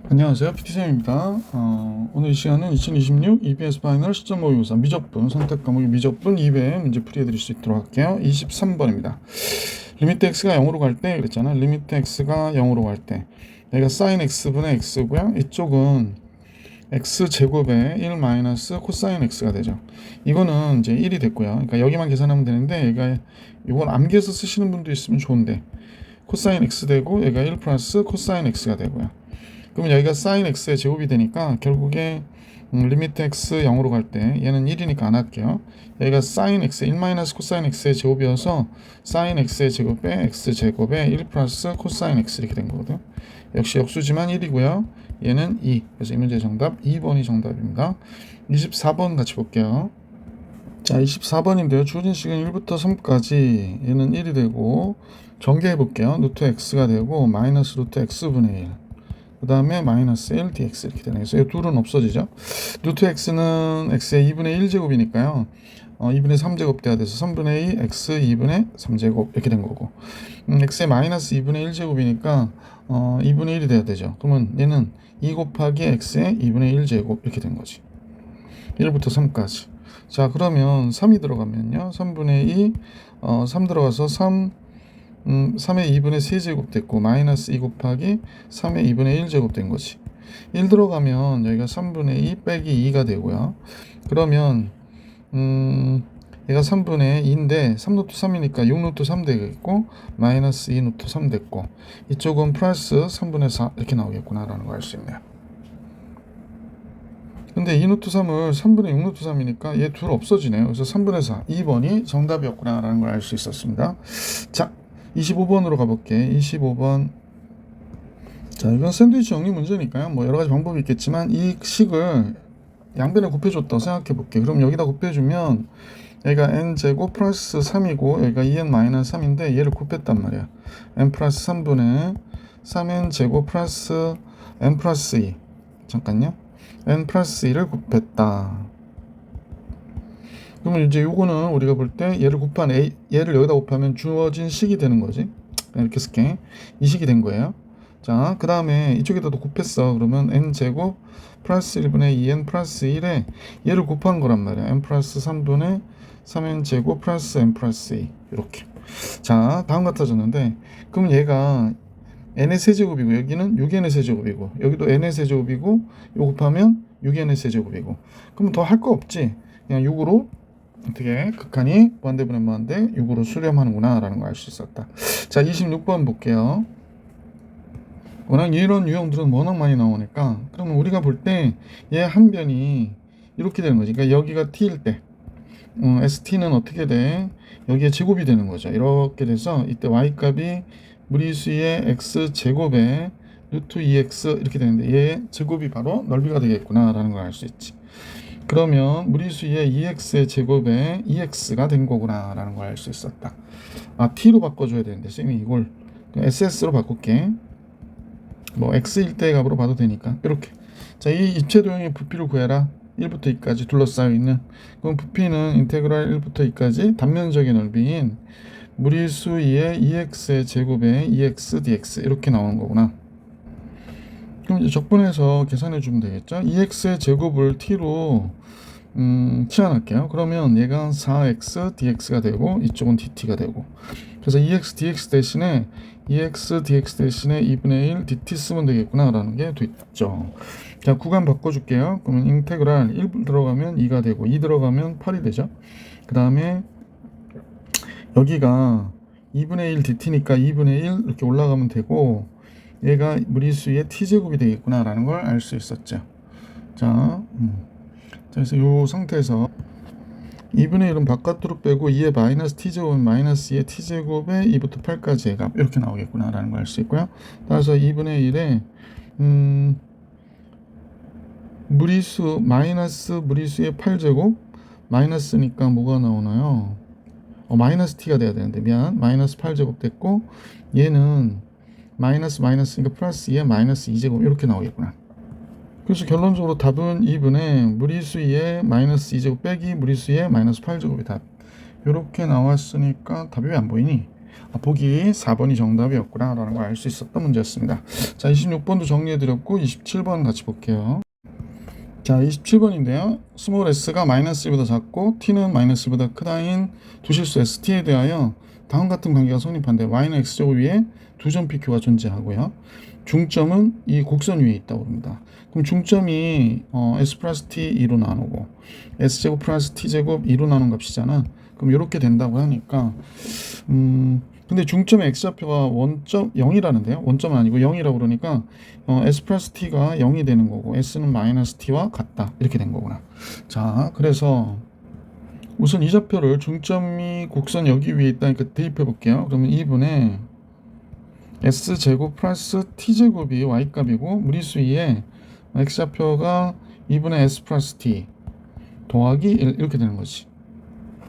안녕하세요. PT쌤입니다. 오늘 이 시간은 2026 EBS 파이널 시점 모의고사 미적분 선택 과목의 미적분 2배 문제 풀이해드릴 수 있도록 할게요. 23번입니다. 리미트 x가 0으로 갈 때 그랬잖아. 리미트 x가 0으로 갈 때 여기가 sin x분의 x고요. 이쪽은 x제곱에 1 마이너스 코사인 x가 되죠. 이거는 이제 1이 됐고요. 그러니까 여기만 계산하면 되는데 여기가 이걸 암기해서 쓰시는 분도 있으면 좋은데 코사인 x 되고 여기가 1 플러스 코사인 x가 되고요. 그러면 여기가 sin x의 제곱이 되니까 결국에 리미트 x 0으로 갈 때 얘는 1이니까 안 할게요. 여기가 sin x 1 마이너스 코사인 x의 제곱이어서 sin x의 제곱에 x 제곱에 1 플러스 코사인 x 이렇게 된 거거든요. 역시 역수지만 1이고요. 얘는 2. 그래서 이 문제 정답 2번이 정답입니다. 24번 같이 볼게요. 자, 24번인데요. 주어진 시간 1부터 3까지 얘는 1이 되고 전개해 볼게요. 루트 x가 되고 마이너스 루트 x분의 1. 그 다음에 마이너스 1 dx 이렇게 되네요. 그래서 이 둘은 없어지죠. 루트 x는 x의 2분의 1제곱이니까요. 2분의 3제곱 돼야 돼서 3분의 2 x 2분의 3제곱 이렇게 된 거고 x의 마이너스 2분의 1제곱이니까 2분의 1이 돼야 되죠. 그러면 얘는 2 곱하기 x의 2분의 1제곱 이렇게 된 거지. 1부터 3까지. 자, 그러면 3이 들어가면요. 3분의 2 3 들어가서 3의 2분의 3제곱 됐고 마이너스 2 곱하기 3의 2분의 1제곱 된 거지. 1 들어가면 여기가 3분의 2 빼기 2가 되고요. 그러면 얘가 3분의 2인데 3루트 3이니까 6루트 3 되겠고 마이너스 2루트 3 됐고 이쪽은 플러스 3분의 4 이렇게 나오겠구나 라는 걸 알 수 있네요. 근데 2루트 3을 3분의 6루트 3이니까 얘 둘 없어지네요. 그래서 3분의 4 2번이 정답이었구나 라는 걸 알 수 있었습니다. 자, 25번으로 가볼게. 25번. 자, 이건 샌드위치 정리 문제니까요. 뭐 여러 가지 방법이 있겠지만 이 식을 양변에 곱해줬다고 생각해 볼게. 그럼 여기다 곱해주면 여기가 n제곱 플러스 3이고 여기가 2n 마이너스 3인데 얘를 곱했단 말이야. n 플러스 3분의 3n 제곱 플러스 n 플러스 2. 잠깐요. n 플러스 2를 곱했다. 그러면 이제 요거는 우리가 볼 때 얘를 곱한 얘를 여기다 곱하면 주어진 식이 되는 거지. 이렇게 쓸게. 이 식이 된 거예요. 자, 그 다음에 이쪽에다도 곱했어. 그러면 n제곱 플러스 1분의 2n 플러스 1에 얘를 곱한 거란 말이야. n 플러스 3분의 3n제곱 플러스 n 플러스 2 이렇게. 자, 다음 같아졌는데 그러면 얘가 n의 세제곱이고 여기는 6n의 세제곱이고 여기도 n의 세제곱이고 요 곱하면 6n의 세제곱이고 그러면 더 할 거 없지. 그냥 6으로 어떻게 극한이 무한대분의 무한대 6으로 수렴하는구나 라는 걸 알 수 있었다. 자, 26번 볼게요. 워낙 이런 유형들은 워낙 많이 나오니까 그러면 우리가 볼 때 얘 한 변이 이렇게 되는 거지. 그러니까 여기가 t일 때 st는 어떻게 돼? 여기에 제곱이 되는 거죠. 이렇게 돼서 이때 y값이 무리수의 x제곱에 루트 2x 이렇게 되는데 얘 제곱이 바로 넓이가 되겠구나 라는 걸 알 수 있지. 그러면 무리수의 2x의 제곱에 2x가 된 거구나 라는 걸 알 수 있었다. 아, t로 바꿔줘야 되는데 쌤이 이걸 ss로 바꿀게. 뭐 x일 때 값으로 봐도 되니까 이렇게. 자, 이 입체 도형의 부피를 구해라. 1부터 2까지 둘러싸여 있는. 그럼 부피는 인테그랄 1부터 2까지 단면적인 넓이인 무리수 2의 2x의 제곱에 2x dx 이렇게 나오는 거구나. 그럼 이제 적분해서 계산해 주면 되겠죠. 2x의 제곱을 t로 치환할게요. 그러면 얘가 4x dx가 되고 이쪽은 dt가 되고 그래서 2x dx 대신에 2x dx 대신에 2분의 1 dt 쓰면 되겠구나 라는 게 됐죠. 자, 구간 바꿔줄게요. 그러면 인테그랄 1 들어가면 2가 되고 2 들어가면 8이 되죠. 그 다음에 여기가 2분의 1 dt니까 2분의 1 이렇게 올라가면 되고 얘가 무리수의 t제곱이 되겠구나 라는 걸 알 수 있었죠. 자, 그래서 이 상태에서 2분의 1은 바깥으로 빼고 2의 마이너스 t제곱은 마이너스 2의 t제곱에 2부터 8까지의 값 이렇게 나오겠구나 라는 걸 알 수 있고요. 따라서 2분의 1에 무리수 마이너스 무리수의 8제곱 마이너스니까 뭐가 나오나요? 마이너스 t가 돼야 되는데 미안. 마이너스 8제곱 됐고 얘는 마이너스니까 플러스 2의 마이너스 2제곱 이렇게 나오겠구나. 그래서 결론적으로 답은 2분의 무리수의 마이너스 2제곱 빼기 무리수의 마이너스 8제곱이 답. 이렇게 나왔으니까 답이 왜 안 보이니? 보기 4번이 정답이었구나 라는 걸 알 수 있었던 문제였습니다. 자, 26번도 정리해드렸고 27번 같이 볼게요. 자, 27번인데요. 스몰 s가 마이너스 1보다 작고 t는 마이너스 1보다 크다인 두 실수 st에 대하여 다음 같은 관계가 성립한데 y는 x제곱 위에 두 점 pq가 존재하고요. 중점은 이 곡선 위에 있다고 합니다. 그럼 중점이 s 플러스 t 2로 나누고 s제곱 플러스 t제곱 2로 나눈 값이잖아. 그럼 이렇게 된다고 하니까 근데 중점의 x좌표가 원점 0이라는데요. 원점은 아니고 0이라고 그러니까 s 플러스 t가 0이 되는 거고 s는 마이너스 t와 같다. 이렇게 된 거구나. 자, 그래서 우선 이 좌표를 중점이 곡선 여기 위에 있다니까 대입해 볼게요. 그러면 2분의 s제곱 플러스 t제곱이 y값이고 무리수 2에 x좌표가 2분의 s 플러스 t 더하기 1 이렇게 되는 거지.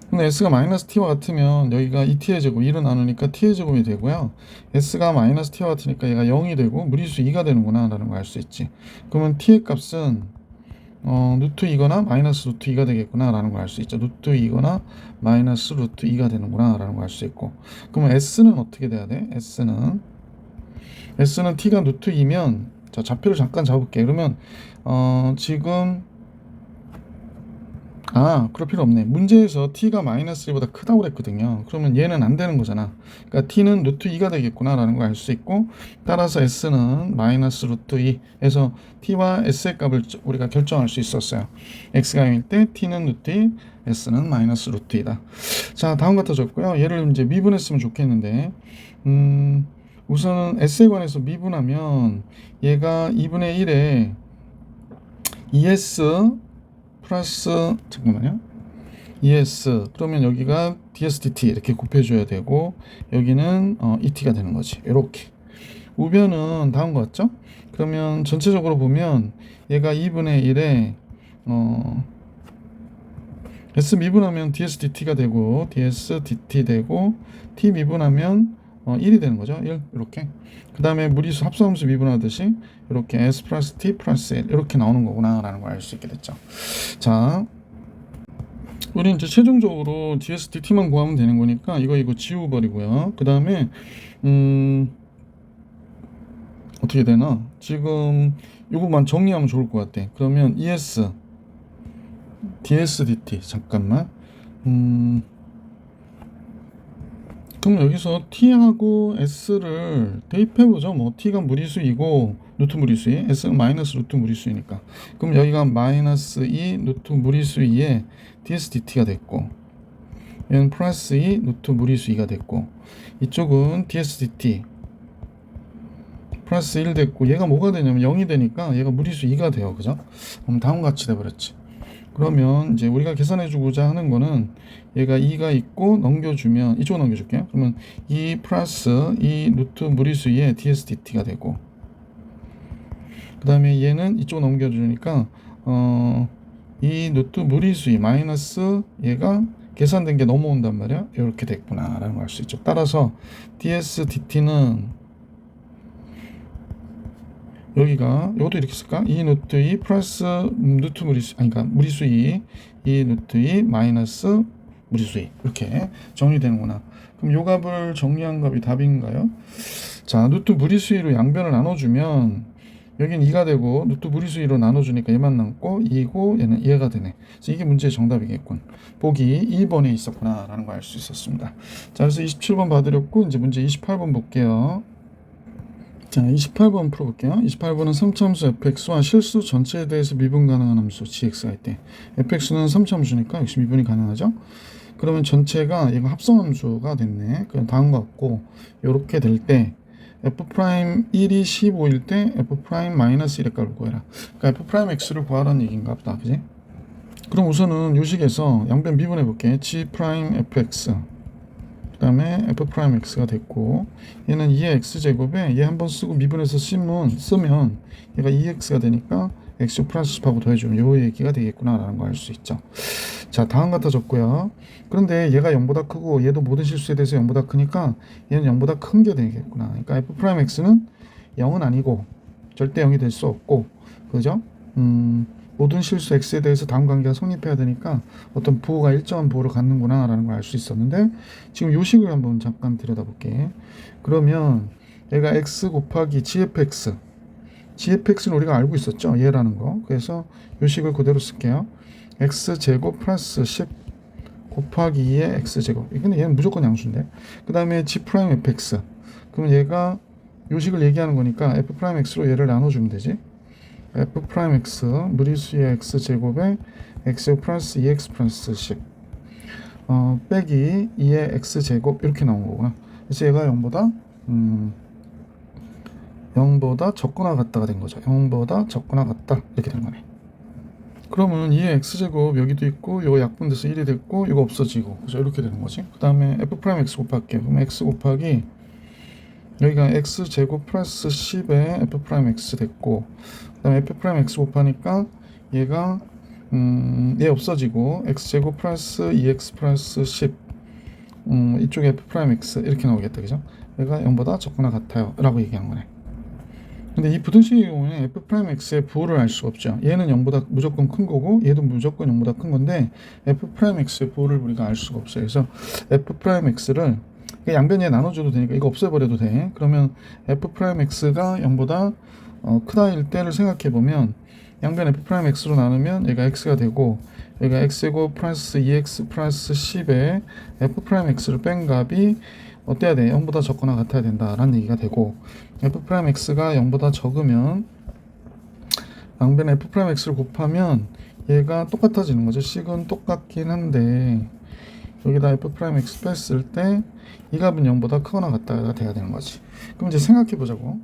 근데 s가 마이너스 t와 같으면 여기가 2t의 제곱 1을 나누니까 t의 제곱이 되고요. s가 마이너스 t와 같으니까 얘가 0이 되고 무리수 2가 되는구나 라는 걸 알 수 있지. 그러면 t의 값은 루트 2거나 마이너스 루트 2가 되겠구나 라는 걸 알 수 있죠. 루트 2거나 마이너스 루트 2가 되는구나 라는 걸 알 수 있고, 그러면 s는 어떻게 돼야 돼? s는 t가 루트 2면, 자, 좌표를 잠깐 잡을게. 그러면 지금 그럴 필요 없네. 문제에서 t가 마이너스 1보다 크다고 그랬거든요. 그러면 얘는 안 되는 거잖아. 그러니까 t는 루트 2가 되겠구나 라는 걸 알 수 있고, 따라서 s는 마이너스 루트 2에서 t와 s의 값을 우리가 결정할 수 있었어요. x가 0일 때 t는 루트 2, s는 마이너스 루트 2다. 자, 다음 같아졌고요. 얘를 이제 미분했으면 좋겠는데, 우선은 s에 관해서 미분하면 얘가 2분의 1에 2s 플러스 잠깐만요. ES 그러면 여기가 DS DT 이렇게 곱해줘야 되고 여기는 ET가 되는 거지. 이렇게 우변은 다음 거 같죠? 그러면 전체적으로 보면 얘가 2분의 1에 S 미분하면 DS DT가 되고 DS DT 되고 T 미분하면 1이 되는 거죠. 1 이렇게. 그 다음에 무리수 합성함수 미분하듯이 이렇게 S 플러스 T 플러스 1 이렇게 나오는 거구나 라는 걸 알 수 있게 됐죠. 자, 우리는 이제 최종적으로 DSDT만 구하면 되는 거니까 이거 지워버리고요. 그 다음에 어떻게 되나? 지금 이거만 정리하면 좋을 것 같아. 그러면 ES DSDT 잠깐만. 그럼 여기서 t하고 s를 대입해보죠. 뭐 t가 무리수이고 루트 무리수이, s는 마이너스 루트 무리수이니까. 그럼 여기가 마이너스 2 루트 무리수 2에 ds dt가 됐고, 얘는 플러스 2 루트 무리수 2가 됐고, 이쪽은 ds dt 플러스 1 됐고, 얘가 뭐가 되냐면 0이 되니까 얘가 무리수 2가 돼요. 그죠? 그럼 다음과 같이 돼버렸지. 그러면 이제 우리가 계산해주고자 하는 거는 얘가 2가 있고 넘겨주면 이쪽으로 넘겨줄게요. 그러면 2 플러스 2 루트 무리수 2에 ds dt가 되고, 그 다음에 얘는 이쪽으로 넘겨주니까 2 루트 무리수 2 마이너스 얘가 계산된 게 넘어온단 말이야. 이렇게 됐구나 라는 걸 알 수 있죠. 따라서 ds dt는 여기가 이것도 이렇게 쓸까? 2 루트 2 플러스 루트 무리수 그러니까 무리수 2 루트 2 마이너스 무리수 2 이렇게 정리되는구나. 그럼 요 값을 정리한 값이 답인가요? 자, 루트 무리수 2로 양변을 나눠주면 여긴 2가 되고 루트 무리수 2로 나눠주니까 얘만 남고 2고 얘는 얘가 되네. 그래서 이게 문제의 정답이겠군. 보기 2번에 있었구나 라는 걸 알 수 있었습니다. 자, 그래서 27번 봐드렸고 이제 문제 28번 볼게요. 자, 28번 풀어볼게요. 28번은 3차함수 fx와 실수 전체에 대해서 미분 가능한 함수 gx가 있대. fx는 3차함수니까 역시 미분이 가능하죠. 그러면 전체가 얘가 합성함수가 됐네. 그럼 다음과 같고 요렇게 될 때 f'1이 15일 때 f'-1의 값을 구해라. 그러니까 f'x를 구하라는 얘기인가 보다. 그지? 그럼 우선은 요 식에서 양변 미분해 볼게. g'(fx) 그 다음에 f'x가 됐고, 얘는 2의 x제곱에 얘 한번 쓰고 미분해서 쓰면 얘가 2x가 되니까 x 플러스 10하고 더해주면 요 얘기가 되겠구나 라는 걸 알 수 있죠. 자, 다음 같아졌고요. 그런데 얘가 0보다 크고 얘도 모든 실수에 대해서 0보다 크니까 얘는 0보다 큰 게 되겠구나. 그러니까 f'x는 0은 아니고 절대 0이 될 수 없고, 그죠? 모든 실수 x에 대해서 다음 관계가 성립해야 되니까 어떤 부호가 일정한 부호를 갖는구나 라는 걸 알 수 있었는데, 지금 요식을 한번 잠깐 들여다볼게. 그러면 얘가 x 곱하기 gfx는 우리가 알고 있었죠, 얘라는 거. 그래서 요식을 그대로 쓸게요. x제곱 플러스 10 곱하기 2의 x제곱. 근데 얘는 무조건 양수인데. 그 다음에 g'fx. 그럼 얘가 요식을 얘기하는 거니까 f'x로 얘를 나눠주면 되지. f'x 무리수의 x제곱에 x제곱 플러스 2x 플러스 10 빼기 2의 x제곱 이렇게 나온 거구나. 그래서 얘가 0보다 적거나 같다가 된 거죠. 0보다 적거나 같다 이렇게 된 거네. 그러면 2의 x제곱 여기도 있고 이거 약분돼서 1이 됐고 이거 없어지고, 그죠? 이렇게 되는 거지. 그 다음에 f'x 곱할게요. 그럼 x 곱하기 여기가 x제곱 플러스 10에 f'x 됐고, 그 다음에 f'x 곱하니까 얘가 얘 없어지고 x제곱 플러스 2x 플러스 10 이쪽에 f'x 이렇게 나오겠다, 그죠? 얘가 0보다 적거나 같아요 라고 얘기한 거네. 근데 이 부등식의 경우에는 f'x의 부호를 알 수가 없죠. 얘는 0보다 무조건 큰 거고 얘도 무조건 0보다 큰 건데 f'x의 부호를 우리가 알 수가 없어요. 그래서 f'x를 양변에 나눠줘도 되니까 이거 없애버려도 돼. 그러면 f'x가 0보다 크다일 때를 생각해보면 양변 f'x로 나누면 얘가 x가 되고, 얘가 x제곱 플러스 2x 플러스 10에 f'x를 뺀 값이 어때야 돼? 0보다 적거나 같아야 된다라는 얘기가 되고, f'x가 0보다 적으면 양변 f'x를 곱하면 얘가 똑같아지는 거죠. 식은 똑같긴 한데 여기다 f'x 뺐을 때 이 값은 0보다 크거나 같다가 돼야 되는 거지. 그럼 이제 생각해 보자고.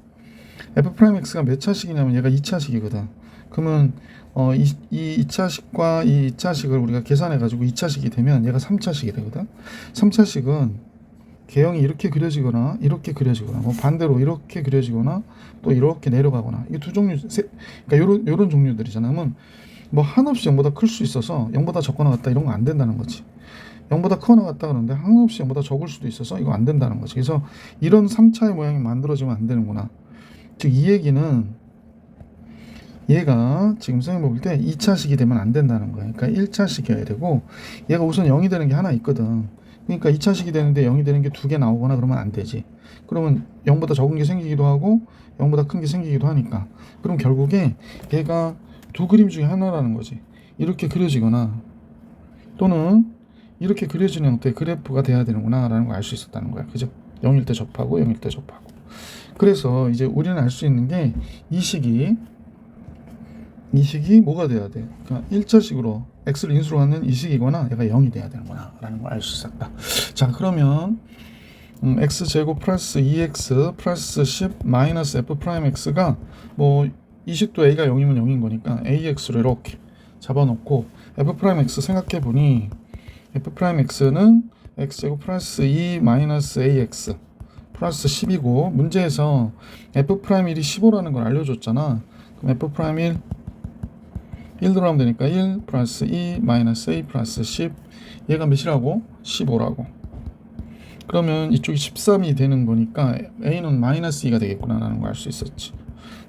f'x가 몇 차식이냐면 얘가 2차식이거든. 그러면 이 2차식과 이 2차식을 우리가 계산해 가지고 2차식이 되면 얘가 3차식이 되거든. 3차식은 개형이 이렇게 그려지거나 이렇게 그려지거나 뭐 반대로 이렇게 그려지거나 또 이렇게 내려가거나, 이 두 종류 그러니까 요런 종류들이잖아. 그러면 뭐 한없이 0보다 클 수 있어서 0보다 적거나 같다 이런 거 안 된다는 거지. 0보다 크거나 같다 그러는데 한없이 0보다 적을 수도 있어서 이거 안 된다는 거지. 그래서 이런 3차의 모양이 만들어지면 안 되는구나. 즉 이 얘기는 얘가 지금 선생님 볼 때 2차식이 되면 안 된다는 거야. 그러니까 1차식이어야 되고, 얘가 우선 0이 되는 게 하나 있거든. 그러니까 2차식이 되는데 0이 되는 게 두 개 나오거나 그러면 안 되지. 그러면 0보다 적은 게 생기기도 하고 0보다 큰 게 생기기도 하니까, 그럼 결국에 얘가 두 그림 중에 하나라는 거지. 이렇게 그려지거나 또는 이렇게 그려지는 형태의 그래프가 돼야 되는구나 라는 걸 알 수 있었다는 거야. 그죠? 0일 때 접하고 0일 때 접하고. 그래서 이제 우리는 알 수 있는 게 이 식이 뭐가 돼야 돼? 그러니까 1차식으로 x를 인수로 갖는 이 식이거나 얘가 0이 돼야 되는구나 라는 걸 알 수 있었다. 자, 그러면 x제곱 플러스 2x 플러스 10 마이너스 f'x가 뭐 이 식도 a가 0이면 0인 거니까 ax로 이렇게 잡아놓고, f'x 생각해보니 f'x는 x제곱 플러스 2 마이너스 ax 플러스 10이고, 문제에서 f'일이 15라는 걸 알려줬잖아. 그럼 f'일 1 들어가면 되니까 1 플러스 2 마이너스 a 플러스 10, 얘가 몇이라고? 15라고. 그러면 이쪽이 13이 되는 거니까 a는 마이너스 2가 되겠구나 라는 걸 알 수 있었지.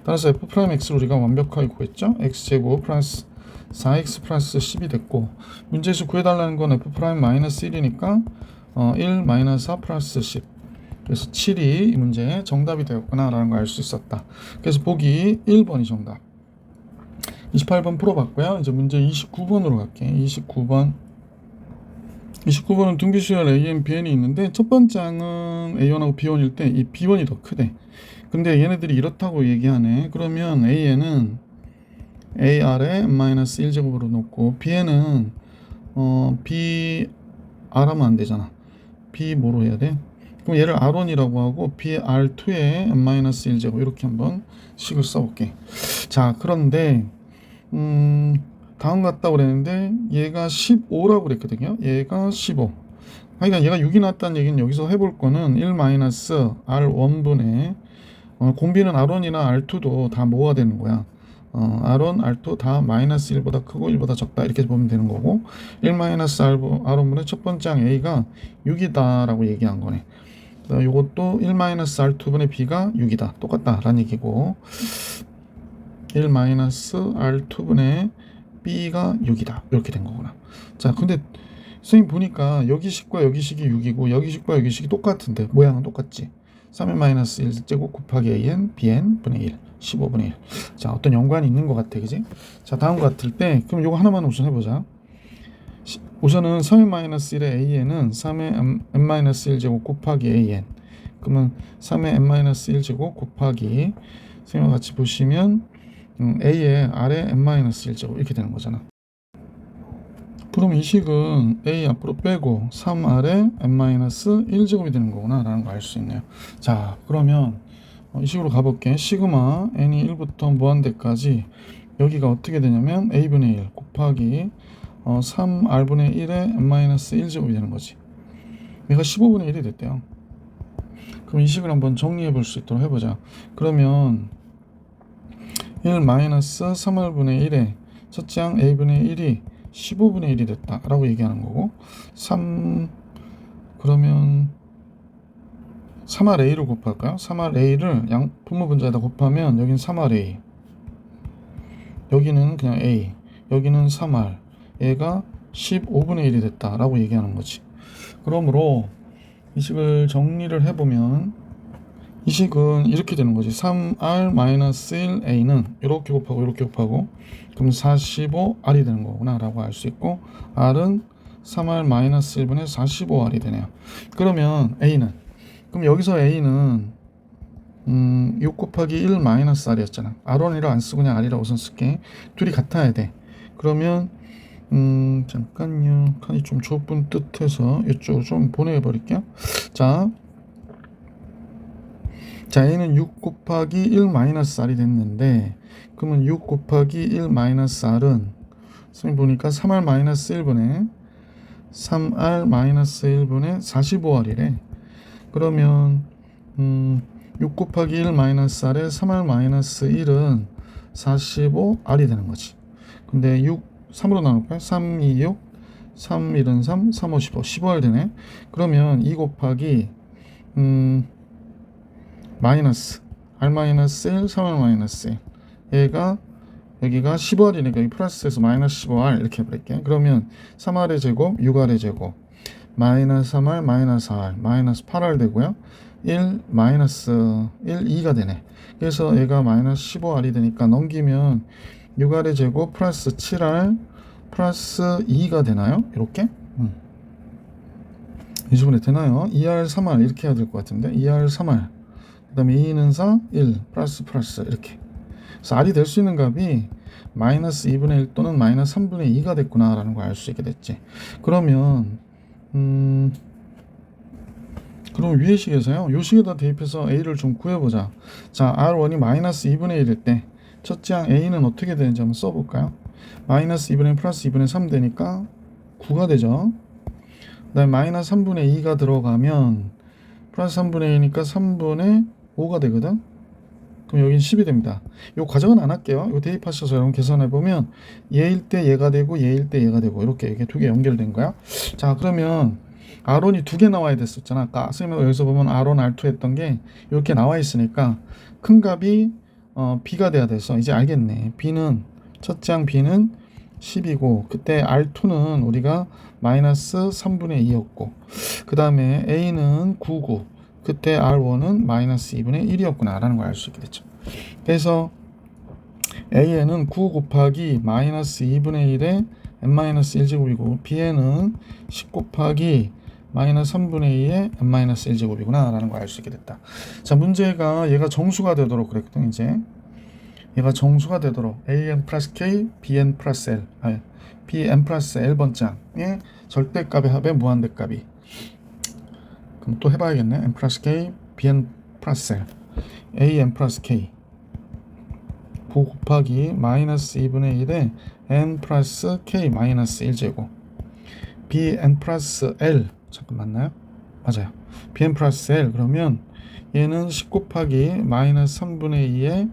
따라서 f'x를 우리가 완벽하게 구했죠. x제곱 플러스 4x 플러스 10이 됐고, 문제에서 구해달라는 건 f' 마이너스 1이니까 1 마이너스 4 플러스 10, 그래서 7이 이 문제의 정답이 되었구나 라는 걸 알 수 있었다. 그래서 보기 1번이 정답. 28번 풀어봤고요. 이제 문제 29번으로 갈게. 29번은 등비수열 AN, BN이 있는데 첫 번째 항은 A1하고 B1일 때 이 B1이 더 크대. 근데 얘네들이 이렇다고 얘기하네. 그러면 AN은 AR에 n-1제곱으로 놓고 BN은 BR 하면 안 되잖아. B 뭐로 해야 돼? 그럼 얘를 R1이라고 하고 BR2에 n-1제곱 이렇게 한번 식을 써볼게. 자, 그런데 다음 같다고 그랬는데 얘가 15라고 그랬거든요. 얘가 15. 그러니까 얘가 6이 났다는 얘기는 여기서 해볼 거는 1-R1분의 공비는 R1이나 R2도 다 뭐가 되는 거야. R1, R2 다 마이너스 1보다 크고 1보다 적다 이렇게 보면 되는 거고, 1-R1분의 첫 번째 항 A가 6이다 라고 얘기한 거네. 요것도 1-R2분의 B가 6이다. 똑같다 라는 얘기고, 1-R2분의 b가 6이다. 이렇게 된 거구나. 자, 근데 선생님 보니까 여기 식과 여기 식이 6이고 여기 식과 여기 식이 똑같은데 모양은 똑같지. 3n 마이너스 1제곱 곱하기 an bn 분의 1 15분의 1. 자, 어떤 연관이 있는 것 같아, 그지? 자, 다음 같을 때 그럼 요거 하나만 우선 해보자. 우선은 3n 마이너스 1의 an은 3n 마이너스 1제곱 곱하기 an. 그러면 3의 n 마이너스 1제곱 곱하기 선생님과 같이 보시면 a의 r의 n 마이너스 1제곱 이렇게 되는 거잖아. 그럼 이 식은 a 앞으로 빼고 3r의 n 마이너스 1제곱이 되는 거구나 라는 거 알 수 있네요. 자, 그러면 이 식으로 가볼게. 시그마 n이 1부터 무한대까지 여기가 어떻게 되냐면 a분의 1 곱하기 3r분의 1의 n 마이너스 1제곱이 되는 거지. 얘가 15분의 1이 됐대요. 그럼 이 식을 한번 정리해 볼 수 있도록 해보자. 그러면 1 마이너스 3r분의 1에 첫째 항 a분의 1이 15분의 1이 됐다 라고 얘기하는 거고, 3 그러면 3rA를 곱할까요? 3rA를 양 분모분자에다 곱하면 여기는 3rA, 여기는 그냥 A, 여기는 3r, 얘가 15분의 1이 됐다 라고 얘기하는 거지. 그러므로 이 식을 정리를 해보면 이 식은 이렇게 되는 거지. 3r-1a는 이렇게 곱하고 이렇게 곱하고 그럼 45r이 되는 거구나 라고 알 수 있고, r은 3r-1분의 45r이 되네요. 그러면 a는, 그럼 여기서 a는 6 곱하기 1 마이너스 r이었잖아. r1이라고 안 쓰고 그냥 r이라고 우선 쓸게. 둘이 같아야 돼. 그러면 잠깐요. 칸이 좀 좁은 뜻해서 이쪽으로 좀 보내버릴게요. 자, a는 6 곱하기 1 마이너스 r이 됐는데, 그러면 6 곱하기 1 마이너스 r은 선생님 보니까 3r 마이너스 1분의 45r이래. 그러면 6 곱하기 1 마이너스 r에 3r 마이너스 1은 45r이 되는 거지. 근데 3으로 나눌까요? 3, 2, 6, 3, 1은 3, 3, 5, 15, 15r 되네. 그러면 2 곱하기 마이너스 r 마이너스 1, 3r 마이너스 1, 얘가 여기가 15r이니까 여기 플러스해서 마이너스 15r 이렇게 해버릴게. 그러면 3r의 제곱, 6r의 제곱, 마이너스 3r, 마이너스 r, 마이너스 8r 되고요. 1, 마이너스 1, 2가 되네. 그래서 얘가 마이너스 15r이 되니까 넘기면 6r의 제곱 플러스 7r 플러스 2가 되나요? 이렇게? 이 부분에 되나요? 2r, 3r 이렇게 해야 될 것 같은데 2r, 3r 그 다음에 2는 4, 1 플러스 이렇게. 그래서 r이 될 수 있는 값이 마이너스 2분의 1 또는 마이너스 3분의 2가 됐구나 라는 걸 알 수 있게 됐지. 그러면 그럼 위의 식에서요, 요 식에다 대입해서 a를 좀 구해보자. 자, r1이 마이너스 2분의 1일 때 첫째 항 a는 어떻게 되는지 한번 써볼까요? 마이너스 2분의 1 플러스 2분의 3 되니까 9가 되죠. 그 다음에 마이너스 3분의 2가 들어가면 플러스 3분의 2니까 3분의 5가 되거든. 그럼 여긴 10이 됩니다. 요 과정은 안 할게요. 요 대입하셔서 여러분 계산해보면 얘일 때 얘가 되고 얘일 때 얘가 되고 이렇게 이게 두 개 연결된 거야. 자, 그러면 r1이 두 개 나와야 됐었잖아. 아까 선생님이 여기서 보면 r1, r2 했던 게 이렇게 나와 있으니까 큰 값이 b가 돼야 돼서 이제 알겠네. b는 첫째 항 b는 10이고 그때 r2는 우리가 마이너스 3분의 2였고 그 다음에 a는 9고 그때 r1은 마이너스 2분의 1이었구나 라는 걸 알 수 있게 됐죠. 그래서 a에는 9 곱하기 마이너스 2분의 1의 n-1제곱이고 b에는 10 곱하기 마이너스 3분의 2의 n-1제곱이구나 라는 걸 알 수 있게 됐다. 자, 문제가 얘가 정수가 되도록 그랬거든. 이제 얘가 정수가 되도록 an 플러스 k, bn 플러스 l, bn 플러스 l번장의 절대값의 합의 무한대값이, 그럼 또 해봐야겠네. n 플러스 k, bn 플러스 l, an 플러스 k 9 곱하기 마이너스 2분의 1에 n 플러스 k 마이너스 1제곱 bn 플러스 l, 잠깐 맞나요? 맞아요. bn 플러스 l 그러면 얘는 10 곱하기 마이너스 3분의 2에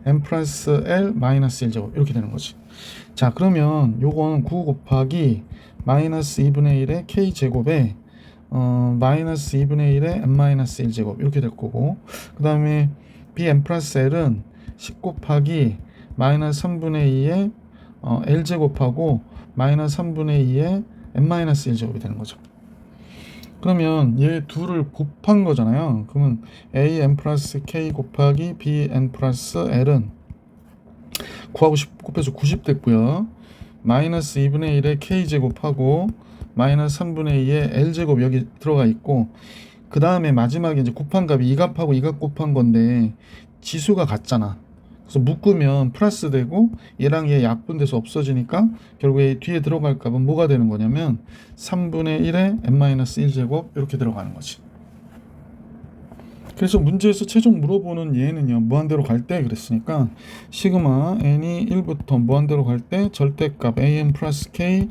n 플러스 l 마이너스 1제곱 이렇게 되는 거지. 자, 그러면 요건 9 곱하기 마이너스 2분의 1의 k제곱에 마이너스 2분의 1의 n 마이너스 1제곱 이렇게 될 거고, 그 다음에 bn 플러스 l은 10 곱하기 마이너스 3분의 2의 L제곱하고 마이너스 3분의 2의 n-1제곱이 되는 거죠. 그러면 얘 둘을 곱한 거잖아요. 그러면 a_n 플러스 k 곱하기 b_n 플러스 l은 구하고 곱해서 90 됐고요. 마이너스 2분의 1의 k제곱하고 마이너스 3분의 2의 l제곱 여기 들어가 있고, 그 다음에 마지막에 이제 곱한 값이 이 값하고 이 값 곱한 건데 지수가 같잖아. 그래서 묶으면 플러스 되고 얘랑 얘 약분돼서 없어지니까 결국에 뒤에 들어갈 값은 뭐가 되는 거냐면 3분의 1의 n-1제곱 이렇게 들어가는 거지. 그래서 문제에서 최종 물어보는 얘는요, 무한대로 갈 때 그랬으니까 시그마 n이 1부터 무한대로 갈 때 절대값 an 플러스 k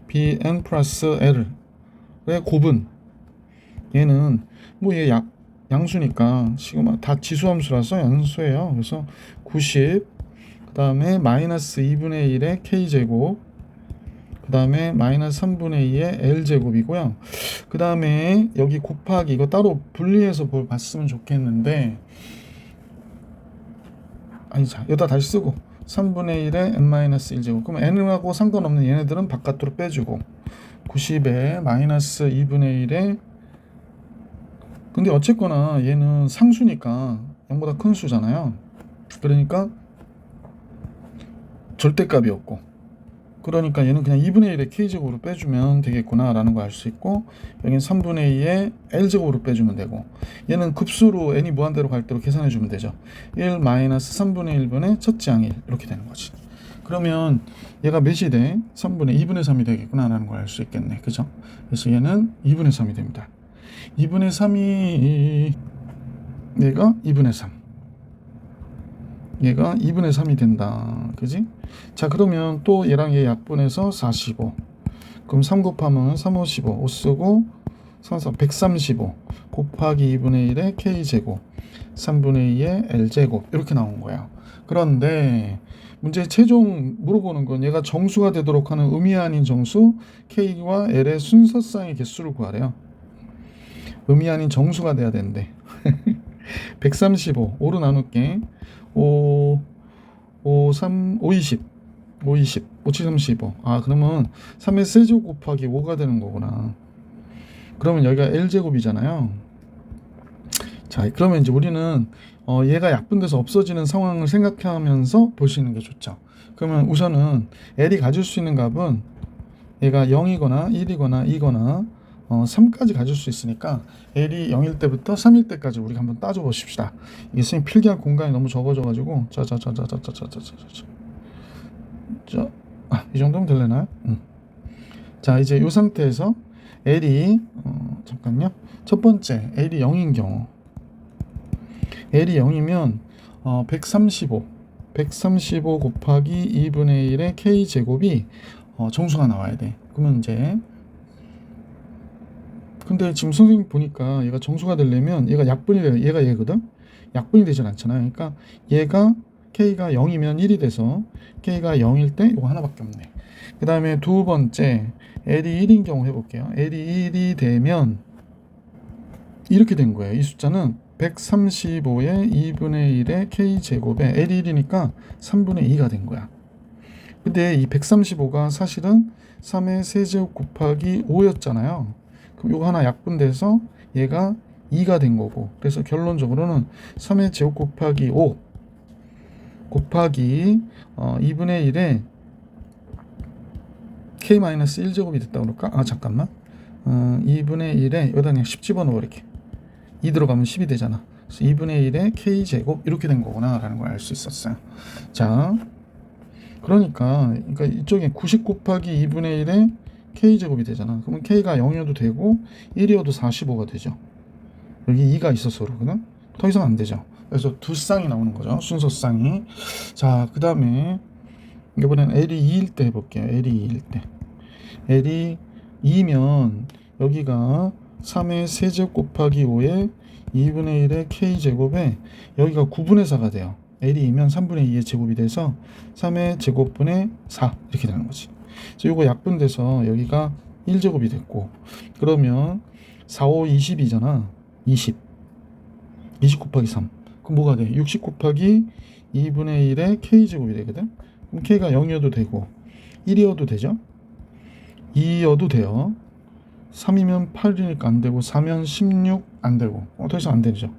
bn 플러스 l의 곱은, 얘는 뭐 얘 양수니까 시그마 다 지수함수라서 양수예요. 그래서 90, 그 다음에 마이너스 2분의 1의 k제곱, 그 다음에 마이너스 3분의 2의 l제곱이고요. 그 다음에 여기 곱하기 이거 따로 분리해서 봤으면 좋겠는데, 아니, 자, 여기다 다시 쓰고 3분의 1의 n-1제곱, 그럼 n하고 상관없는 얘네들은 바깥으로 빼주고 90에 마이너스 2분의 1의, 근데 어쨌거나 얘는 상수니까 0보다 큰 수잖아요. 그러니까 절대값이었고, 그러니까 얘는 그냥 2분의 1의 k제곱으로 빼주면 되겠구나 라는 거 알 수 있고, 여기는 3분의 2의 l제곱으로 빼주면 되고, 얘는 급수로 n이 무한대로 갈 대로 계산해 주면 되죠. 1 마이너스 3분의 1분의 첫째 항 1 이렇게 되는 거지. 그러면 얘가 몇이 돼? 2분의 3이 되겠구나 라는 걸 알 수 있겠네. 그죠? 그래서 얘는 2분의 3이 됩니다. 2분의 3이 얘가 2분의 3, 얘가 2분의 3이 된다. 그지? 자, 그러면 또 얘랑 얘 약분해서 45. 그럼 3 곱하면 3, 5, 15. 5 쓰고 3, 4, 135 곱하기 2분의 1의 k제곱 3분의 2의 l제곱 이렇게 나온 거야. 그런데 문제 최종 물어보는 건 얘가 정수가 되도록 하는 의미 아닌 정수 k와 l의 순서쌍의 개수를 구하래요. 의미 아닌 정수가 돼야 되는데 135 5로 나눌게. 5 3 5 20 5 20 5 7 35. 아, 그러면 3의 세제곱 곱하기 5가 되는 거구나. 그러면 여기가 l제곱이잖아요. 자, 그러면 이제 우리는 얘가 약분돼서 없어지는 상황을 생각하면서 보시는 게 좋죠. 그러면 우선은 l이 가질 수 있는 값은 얘가 0이거나 1이거나 2거나 3까지 가질 수 있으니까 L이 0일 때부터 3일 때까지 우리가 한번 따져 보십시다. 이게 선생님 필기할 공간이 너무 적어져 가지고 이 정도면 될려나요? 자, 이제 이 상태에서 L이 잠깐요. 첫 번째 L이 0인 경우, L이 0이면 135 곱하기 2분의 1의 k제곱이 정수가 나와야 돼. 그러면 이제, 근데 지금 선생님 보니까 얘가 정수가 되려면 얘가 약분이 돼요. 얘가 얘거든. 약분이 되진 않잖아요. 그러니까 얘가 k가 0이면 1이 돼서 k가 0일 때 이거 하나밖에 없네. 그 다음에 두 번째 L이 1인 경우 해볼게요. L이 1이 되면 이렇게 된 거예요. 이 숫자는 135의 2분의 1의 k제곱에 L이 1이니까 3분의 2가 된 거야. 근데 이 135가 사실은 3의 세제곱 곱하기 5였잖아요. 그럼 이거 하나 약분돼서 얘가 2가 된 거고, 그래서 결론적으로는 3의 제곱 곱하기 5 곱하기 2분의 1에 k-1제곱이 됐다고 그럴까? 아, 잠깐만. 2분의 1에 여기다 그냥 10 집어넣어버릴게. 2 들어가면 10이 되잖아. 그래서 2분의 1의 k제곱 이렇게 된 거구나 라는 걸 알 수 있었어요. 자, 그러니까 이쪽에 90 곱하기 2분의 1의 k제곱이 되잖아. 그러면 k가 0이어도 되고 1이어도 45가 되죠. 여기 2가 있어서 그러거든. 더 이상 안 되죠. 그래서 두 쌍이 나오는 거죠. 순서쌍이. 자, 그 다음에 이번엔 L이 2일 때 해볼게요. L이 2일 때. L이 2면 여기가 3의 세제곱 곱하기 5의 2분의 1의 k제곱에 여기가 9분의 4가 돼요. L이 2면 3분의 2의 제곱이 돼서 3의 제곱분의 4 이렇게 되는 거지. 그래서 이거 약분돼서 여기가 1제곱이 됐고, 그러면 4, 5, 20이잖아. 20 곱하기 3. 그럼 뭐가 돼? 60 곱하기 2분의 1의 k제곱이 되거든. 그럼 k가 0이어도 되고 1이어도 되죠? 2여도 돼요. 3이면 8이니까 안 되고 4면 16 안 되고 더 이상 안 되죠.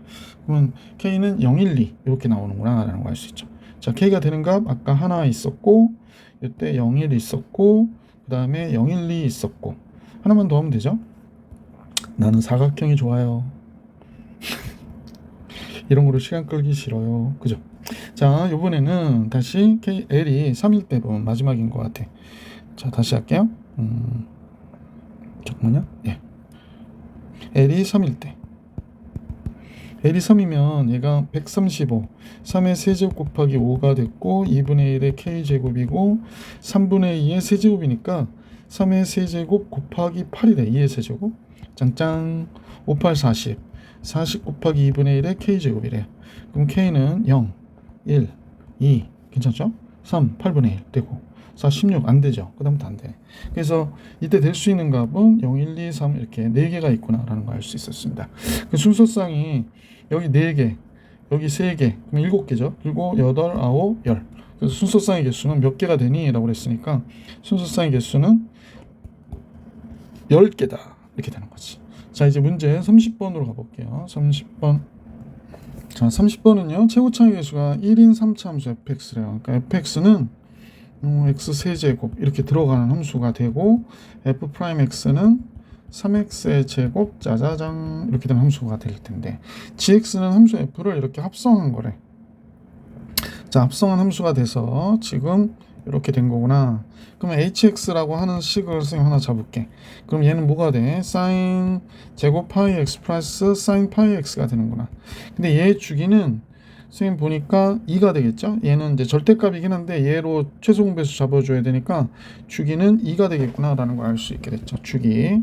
그러면 K는 0, 1, 2 이렇게 나오는구나 라는 걸 알 수 있죠. 자, K가 되는 값 아까 하나 있었고 이때 0, 1 있었고 그 다음에 0, 1, 2 있었고 하나만 더 하면 되죠. 나는 사각형이 좋아요. 이런 거로 시간 끌기 싫어요. 그죠? 자, 이번에는 다시 L이 3일 때 보면 마지막인 것 같아. 자, 다시 할게요. 잠깐만요. 예. L이 3일 때. L이 3이면 얘가 135, 3의 세제곱 곱하기 5가 됐고 2분의 1의 K제곱이고 3분의 2의 세제곱이니까 3의 세제곱 곱하기 8이래. 2의 세제곱. 짱짱. 5, 8, 40. 40 곱하기 2분의 1의 K제곱이래. 그럼 K는 0, 1, 2 괜찮죠? 3, 8분의 1 되고 4, 16 안 되죠. 그 다음부터 안 돼. 그래서 이때 될 수 있는 값은 0, 1, 2, 3 이렇게 4개가 있구나 라는 걸 알 수 있었습니다. 그 순서상이 여기 4개, 여기 3개, 그럼 7개죠. 그리고 8, 9, 10. 그래서 순서상의 개수는 몇 개가 되니? 라고 그랬으니까 순서상의 개수는 10개다. 이렇게 되는 거지. 자, 이제 문제 30번으로 가볼게요. 30번. 자, 30번은요. 최고차의 개수가 1인 3차 함수 fx래요. 그러니까 fx는 x 세제곱 이렇게 들어가는 함수가 되고 f'x는 3x의 제곱 짜자장 이렇게 된 함수가 될 텐데 gx는 함수 f를 이렇게 합성한 거래. 자, 합성한 함수가 돼서 지금 이렇게 된 거구나. 그러면 hx라고 하는 식을 선생님 하나 잡을게. 그럼 얘는 뭐가 돼? sin 제곱 파이 x 플러스 sin 파이 x가 되는구나. 근데 얘의 주기는 선생님 보니까 2가 되겠죠? 얘는 이제 절대값이긴 한데 얘로 최소 공배수 잡아줘야 되니까 주기는 2가 되겠구나 라는 걸 알 수 있게 됐죠. 주기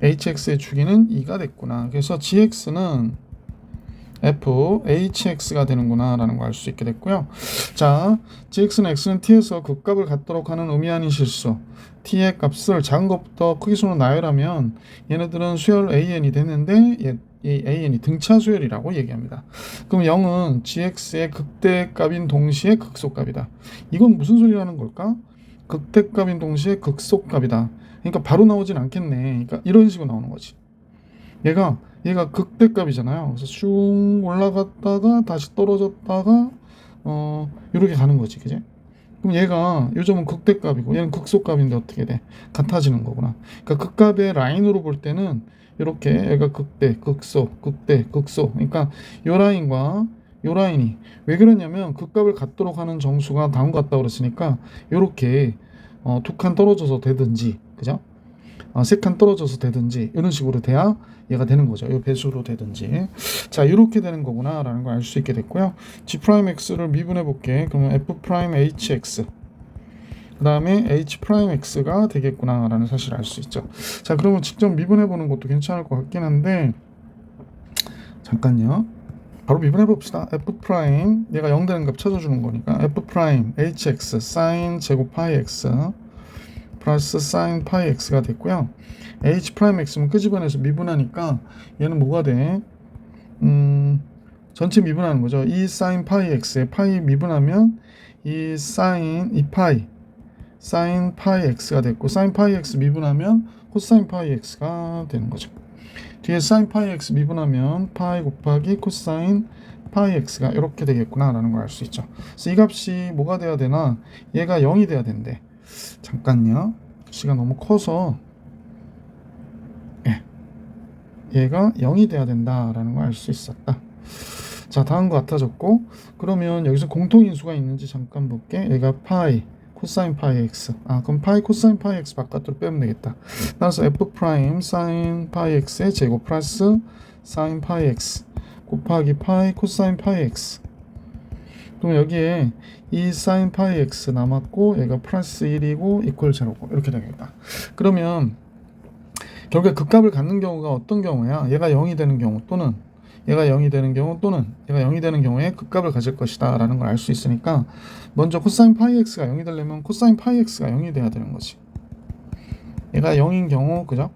hx의 주기는 2가 됐구나. 그래서 gx는 fhx가 되는구나 라는 걸 알 수 있게 됐고요. 자, gx는 x는 t에서 극값을 갖도록 하는 의미 아닌 실수 t의 값을 작은 것부터 크기 순으로 나열하면 얘네들은 수열 an이 되는데 이 an이 등차 수열이라고 얘기합니다. 그럼 0은 gx의 극대값인 동시에 극소값이다. 이건 무슨 소리라는 걸까? 극대값인 동시에 극소값이다. 그러니까 바로 나오진 않겠네. 그러니까 이런 식으로 나오는 거지. 얘가 극대값이잖아요. 그래서 쭉 올라갔다가 다시 떨어졌다가 이렇게 가는 거지, 그지? 그럼 얘가 요점은 극대값이고 얘는 극소값인데 어떻게 돼? 같아지는 거구나. 그러니까 극값의 라인으로 볼 때는 이렇게 얘가 극대, 극소, 극대, 극소. 그러니까 요 라인과 요 라인이 왜 그러냐면 극값을 갖도록 하는 정수가 다음과 같다고 그랬으니까 이렇게 두 칸 떨어져서 되든지, 그죠? 세 칸 떨어져서 되든지 이런 식으로 돼야 얘가 되는 거죠. 이 배수로 되든지. 자, 이렇게 되는 거구나 라는 걸 알 수 있게 됐고요. g'x를 미분해 볼게. 그러면 f'hx 그 다음에 h'x가 되겠구나 라는 사실을 알 수 있죠. 자, 그러면 직접 미분해 보는 것도 괜찮을 것 같긴 한데 잠깐요. 바로 미분해 봅시다. f' 얘가 0 되는 값 찾아주는 거니까 f'hx sin 제곱 파이 x 플러스 sin 파이 x가 됐고요. h'x는 끄집어내서 미분하니까 얘는 뭐가 돼? 전체 미분하는 거죠. 이 sin 파이 x에 파이 미분하면 이 sin x가 됐고 sin 파이 x 미분하면 cosine 파이 x가 되는 거죠. 뒤에 sin 파이 x 미분하면 파이 곱하기 cosine 파이 x가 이렇게 되겠구나 라는 걸 알 수 있죠. 그래서 이 값이 뭐가 돼야 되나? 얘가 0이 돼야 된대. 잠깐요. 시간 너무 커서 얘가 0이 돼야 된다라는 걸 알 수 있었다. 자, 다음과 같아졌고 그러면 여기서 공통인수가 있는지 잠깐 볼게. 얘가 파이 코사인 파이 x. 그럼 파이 코사인 파이 x 바깥으로 빼면 되겠다. 따라서 f 프라임 사인 파이 x의 제곱 플러스 사인 파이 x 곱하기 파이 코사인 파이 x. 그럼 여기에 이 사인 파이 x 남았고 얘가 플러스 1이고 이퀄 제로고 이렇게 되겠다. 그러면 결국에 극값을 갖는 경우가 어떤 경우야? 얘가 0이 되는 경우 또는 얘가 0이 되는 경우 또는 얘가 0이 되는 경우에 극값을 가질 것이다 라는 걸 알 수 있으니까 먼저 코사인 파이 x가 0이 되려면 코사인 파이 x가 0이 돼야 되는 거지. 얘가 0인 경우, 그죠?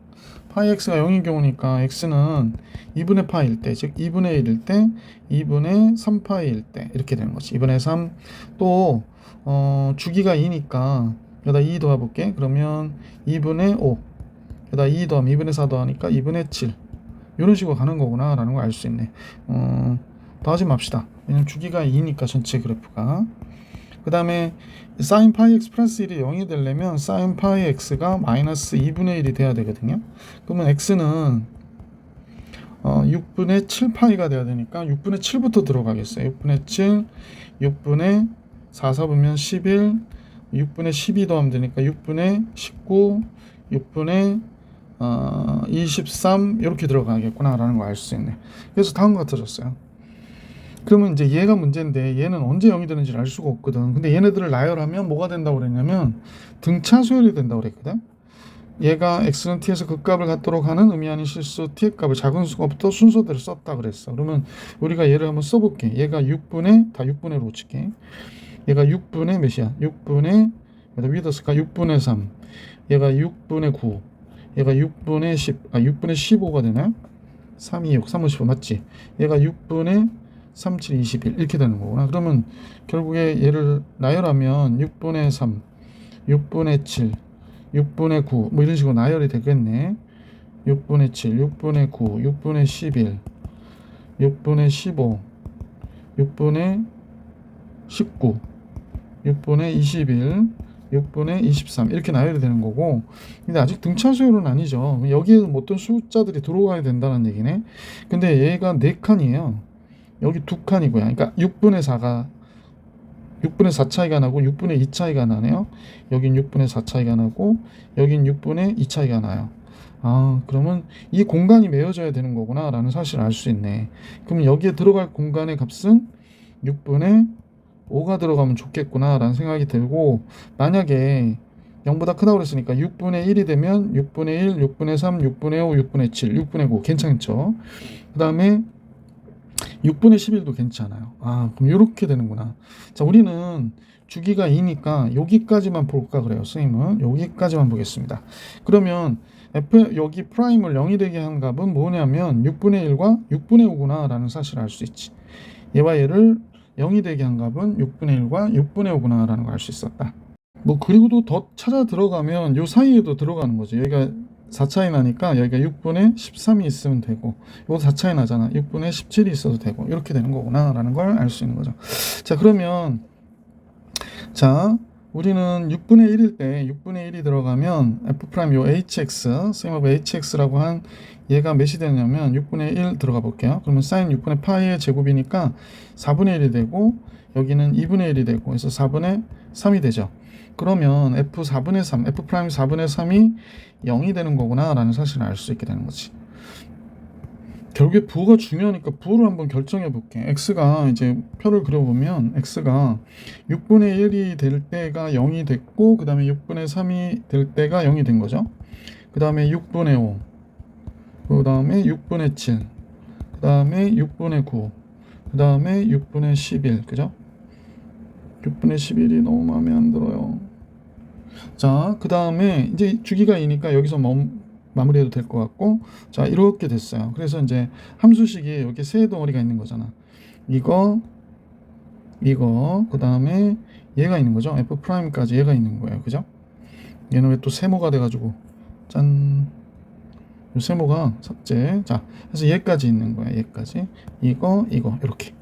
파이 x가 0인 경우니까 x는 2분의 파이일 때, 즉 2분의 1일 때, 2분의 3파이일 때 이렇게 되는 거지. 2분의 3 또 주기가 2니까 여기다 2 더해볼게. 그러면 2분의 5 여기다 2 더하면 2분의 4 더하니까 2분의 7 이런 식으로 가는 거구나 라는 걸 알 수 있네. 더하지 맙시다. 왜냐면 주기가 2니까 전체 그래프가. 그 다음에 sin 파이 x 플러스 1이 0이 되려면 sin 파이 x가 마이너스 2분의 1이 돼야 되거든요. 그러면 x는 6분의 7파이가 돼야 되니까 6분의 7부터 들어가겠어요. 6분의 7, 6분의 4, 4분면 11, 6분의 12 더하면 되니까 6분의 19, 6분의 23 이렇게 들어가겠구나 라는 걸 알 수 있네. 그래서 다음과 같아졌어요. 그러면 이제 얘가 문제인데 얘는 언제 0이 되는지를 알 수가 없거든. 근데 얘네들을 나열하면 뭐가 된다고 그랬냐면 등차 수열이 된다고 그랬거든. 얘가 x는 t에서 극값을 갖도록 하는 의미 아닌 실수 t의 값을 작은 수가부터 순서대로 썼다 그랬어. 그러면 우리가 얘를 한번 써볼게. 얘가 6분의 다 6분의로 칠게. 얘가 6분의 몇이야? 6분의 위에다 쓸까? 6분의 3. 얘가 6분의 9. 얘가 6분의 10. 6분의 15가 되나요? 3, 2, 6, 3, 5, 15 맞지? 얘가 6분의 3, 7, 21 이렇게 되는 거구나. 그러면 결국에 얘를 나열하면 6분의 3, 6분의 7, 6분의 9 뭐 이런 식으로 나열이 되겠네. 6분의 7, 6분의 9, 6분의 11, 6분의 15, 6분의 19, 6분의 21, 6분의 23 이렇게 나열이 되는 거고, 근데 아직 등차 수열은 아니죠. 여기에는 어떤 숫자들이 들어와야 된다는 얘기네. 근데 얘가 4칸이에요. 여기 2칸이고요. 그러니까 6분의 4 차이가 나고 6분의 2 차이가 나네요. 여긴 6분의 4 차이가 나고 여긴 6분의 2 차이가 나요. 그러면 이 공간이 메워져야 되는 거구나 라는 사실을 알 수 있네. 그럼 여기에 들어갈 공간의 값은 6분의 5가 들어가면 좋겠구나 라는 생각이 들고, 만약에 0보다 크다고 그랬으니까 6분의 1이 되면 6분의 1, 6분의 3, 6분의 5, 6분의 7, 6분의 9 괜찮죠. 그 다음에 6분의 11도 괜찮아요. 그럼 이렇게 되는구나. 자, 우리는 주기가 2니까 여기까지만 볼까 그래요. 선생님은 여기까지만 보겠습니다. 그러면 f 여기 프라임을 0이 되게 한 값은 뭐냐면 6분의 1과 6분의 5구나 라는 사실을 알 수 있지. 얘와 얘를 0이 되게 한 값은 6분의 1과 6분의 5구나 라는 걸 알 수 있었다. 뭐 그리고도 더 찾아 들어가면 요 사이에도 들어가는 거죠. 여기가 4 차이 나니까 여기가 6분의 13이 있으면 되고, 이거 4 차이 나잖아. 6분의 17이 있어도 되고, 이렇게 되는 거구나 라는 걸 알 수 있는 거죠. 자, 그러면 우리는 6분의 1일 때 6분의 1이 들어가면 f' 요 hx, 셈업 hx라고 한 얘가 몇이 되냐면 6분의 1 들어가 볼게요. 그러면 sin 6분의 파이의 제곱이니까 4분의 1이 되고, 여기는 2분의 1이 되고 해서 4분의 3이 되죠. 그러면 f 4분의 3, f' 4분의 3이 0이 되는 거구나 라는 사실을 알 수 있게 되는 거지. 결국에 부호가 중요하니까 부호를 한번 결정해 볼게. x가 이제 표를 그려보면 x가 6분의 1이 될 때가 0이 됐고, 그 다음에 6분의 3이 될 때가 0이 된 거죠. 그 다음에 6분의 5, 그 다음에 6분의 7, 그 다음에 6분의 9, 그 다음에 6분의 11, 그죠? 6분의 11이 너무 마음에 안 들어요. 자, 그 다음에 이제 주기가 2니까 여기서 마무리해도 될 것 같고, 자, 이렇게 됐어요. 그래서 이제 함수식이 이렇게 세 덩어리가 있는 거잖아. 이거, 그 다음에 얘가 있는 거죠. F'까지 얘가 있는 거예요. 그죠? 얘는 왜 또 세모가 돼가지고, 짠. 이 세모가 삭제. 자, 그래서 얘까지 있는 거야. 얘까지. 이거, 이렇게.